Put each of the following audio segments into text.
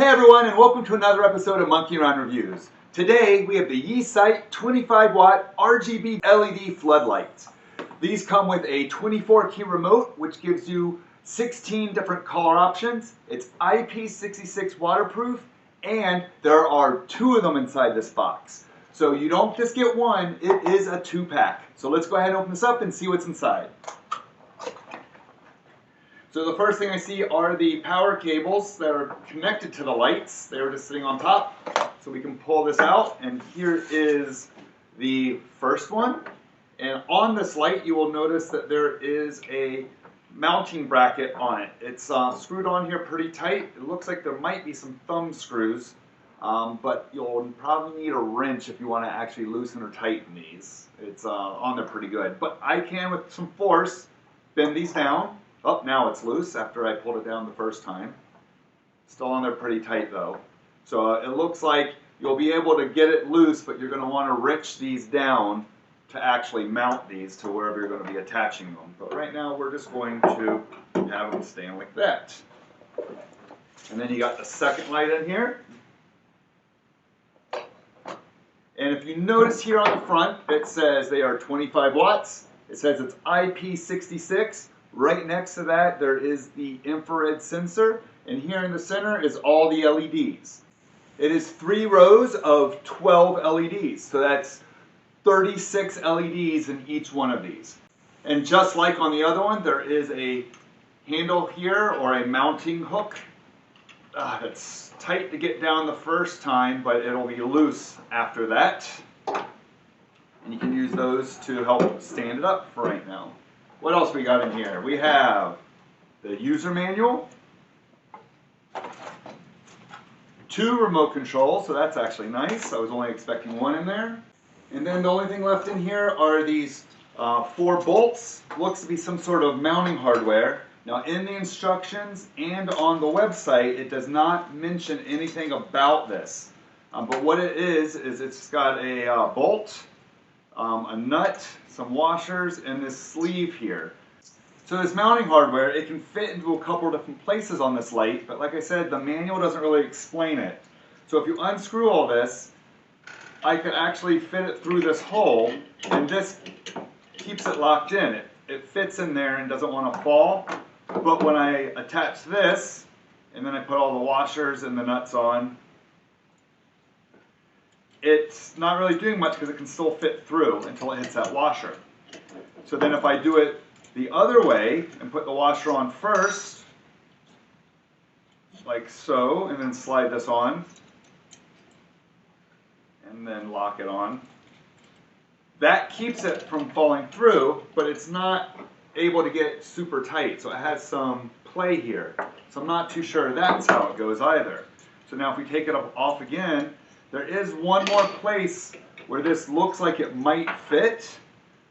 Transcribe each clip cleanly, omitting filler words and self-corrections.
Hey everyone, and welcome to another episode of Monkey Around Reviews. Today we have the YeeSite 25 watt RGB LED floodlights. These come with a 24 key remote which gives you 16 different color options. It's IP66 waterproof and there are 2 of them inside this box. So you don't just get one, it is a 2-pack. So let's go ahead and open this up and see what's inside. So the first thing I see are the power cables that are connected to the lights. They were just sitting on top. So we can pull this out, and here is the first one. And on this light you will notice that there is a mounting bracket on it. It's screwed on here pretty tight. It looks like there might be some thumb screws, but you'll probably need a wrench if you want to actually loosen or tighten these. It's on there pretty good. But I can, with some force, bend these down. Oh, now it's loose after I pulled it down the first time. Still on there pretty tight though. So it looks like you'll be able to get it loose, but you're going to want to wrench these down to actually mount these to wherever you're going to be attaching them. But right now we're just going to have them stand like that. And then you got the second light in here. And if you notice here on the front, it says they are 25 watts. It says it's IP66. Right next to that, there is the infrared sensor, and here in the center is all the LEDs. It is 3 rows of 12 LEDs, so that's 36 LEDs in each one of these. And just like on the other one, there is a handle here, or a mounting hook. That's tight to get down the first time, but it'll be loose after that. And you can use those to help stand it up for right now. What else we got in here? We have the user manual, 2 remote controls, so that's actually nice. I was only expecting 1 in there. And then the only thing left in here are these 4 bolts. Looks to be some sort of mounting hardware. Now in the instructions and on the website, it does not mention anything about this. But what it is it's got a bolt, a nut, some washers, and this sleeve here. So this mounting hardware, it can fit into a couple of different places on this light, but like I said, the manual doesn't really explain it. So if you unscrew all this, I could actually fit it through this hole, and this keeps it locked in. It fits in there and doesn't want to fall, but when I attach this, and then I put all the washers and the nuts on, it's not really doing much because it can still fit through until it hits that washer. So then if I do it the other way and put the washer on first, like so, and then slide this on, and then lock it on, that keeps it from falling through, but it's not able to get super tight. So it has some play here. So I'm not too sure that's how it goes either. So now if we take it off again, there is one more place where this looks like it might fit,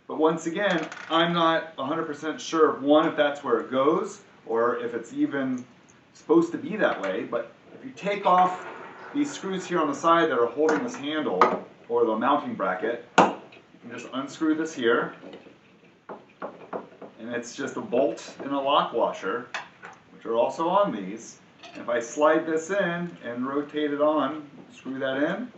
but once again, I'm not 100% sure, one, if that's where it goes, or if it's even supposed to be that way. But if you take off these screws here on the side that are holding this handle, or the mounting bracket, you can just unscrew this here, and it's just a bolt and a lock washer, which are also on these. And if I slide this in and rotate it on, screw that in,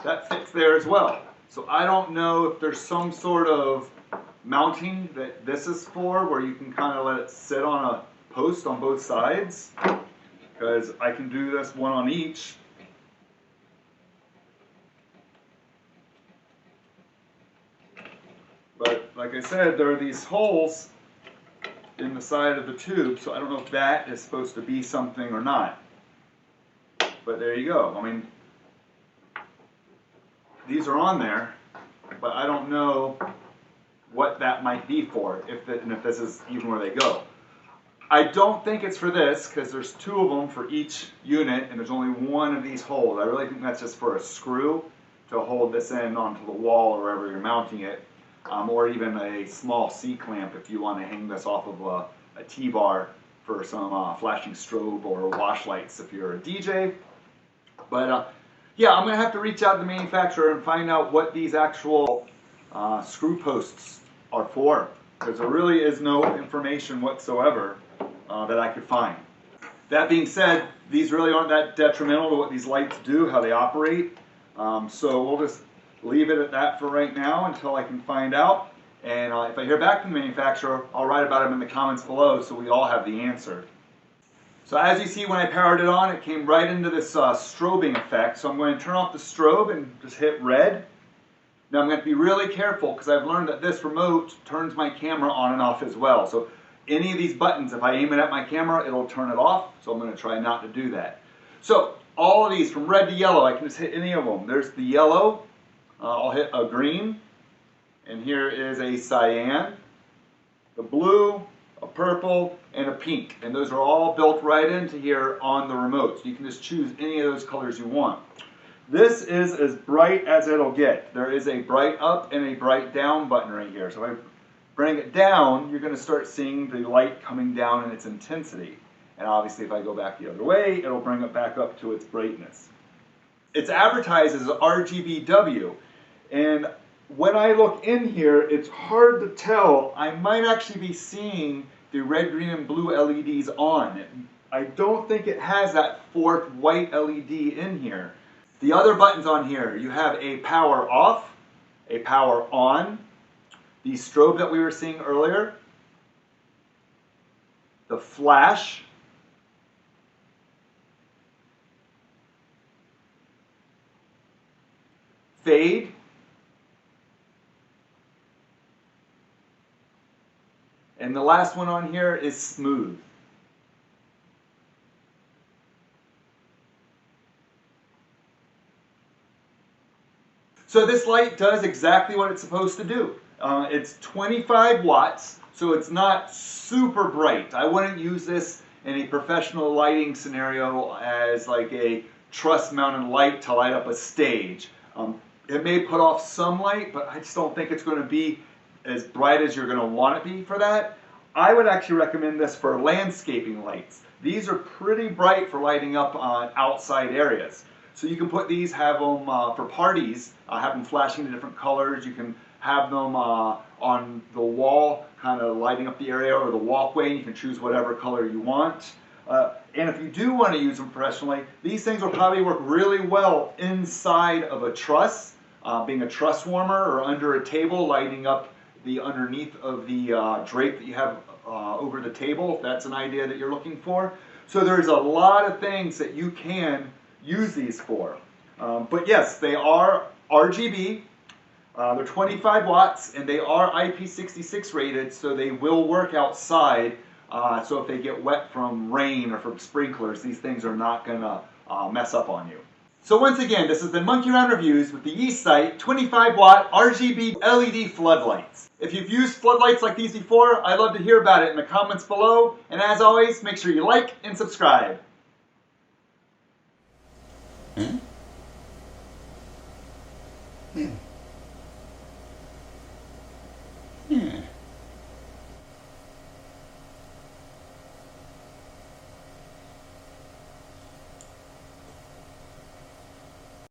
that fits there as well. So I don't know if there's some sort of mounting that this is for, where you can kind of let it sit on a post on both sides, because I can do this one on each. But like I said, there are these holes in the side of the tube, so I don't know if that is supposed to be something or not. But there you go. I mean, these are on there, but I don't know what that might be for, and if this is even where they go. I don't think it's for this, because there's 2 of them for each unit, and there's only 1 of these holes. I really think that's just for a screw to hold this in onto the wall or wherever you're mounting it. Or even a small C-clamp if you want to hang this off of a T-bar for some flashing strobe or wash lights if you're a DJ. But yeah, I'm going to have to reach out to the manufacturer and find out what these actual screw posts are for, because there really is no information whatsoever that I could find. That being said, these really aren't that detrimental to what these lights do, how they operate. So we'll just leave it at that for right now until I can find out. And if I hear back from the manufacturer, I'll write about them in the comments below so we all have the answer. So as you see, when I powered it on, it came right into this strobing effect. So I'm going to turn off the strobe and just hit red. Now I'm going to be really careful because I've learned that this remote turns my camera on and off as well. So any of these buttons, if I aim it at my camera, it'll turn it off. So I'm going to try not to do that. So all of these, from red to yellow, I can just hit any of them. There's the yellow. I'll hit a green. And here is a cyan, the blue, a purple, and a pink. And those are all built right into here on the remote. So you can just choose any of those colors you want. This is as bright as it'll get. There is a bright up and a bright down button right here. So if I bring it down, you're going to start seeing the light coming down in its intensity. And obviously if I go back the other way, it'll bring it back up to its brightness. It's advertised as RGBW. And when I look in here, it's hard to tell. I might actually be seeing the red, green, and blue LEDs on. I don't think it has that fourth white LED in here. The other buttons on here, you have a power off, a power on, the strobe that we were seeing earlier, the flash, fade, and the last one on here is smooth. So this light does exactly what it's supposed to do. It's 25 watts, so it's not super bright. I wouldn't use this in a professional lighting scenario as like a truss mounted light to light up a stage. It may put off some light, but I just don't think it's going to be as bright as you're going to want it to be for that. I would actually recommend this for landscaping lights. These are pretty bright for lighting up on outside areas. So you can put these, have them for parties, have them flashing to different colors. You can have them on the wall, kind of lighting up the area, or the walkway. You can choose whatever color you want. And if you do want to use them professionally, these things will probably work really well inside of a truss, being a truss warmer, or under a table, lighting up the underneath of the drape that you have over the table, if that's an idea that you're looking for. So there's a lot of things that you can use these for. But yes, they are RGB, they're 25 watts, and they are IP66 rated, so they will work outside. So if they get wet from rain or from sprinklers, these things are not going to mess up on you. So once again, this has been Monkey Around Reviews with the YeeSite 25 watt RGB LED floodlights. If you've used floodlights like these before, I'd love to hear about it in the comments below. And as always, make sure you like and subscribe. Hmm?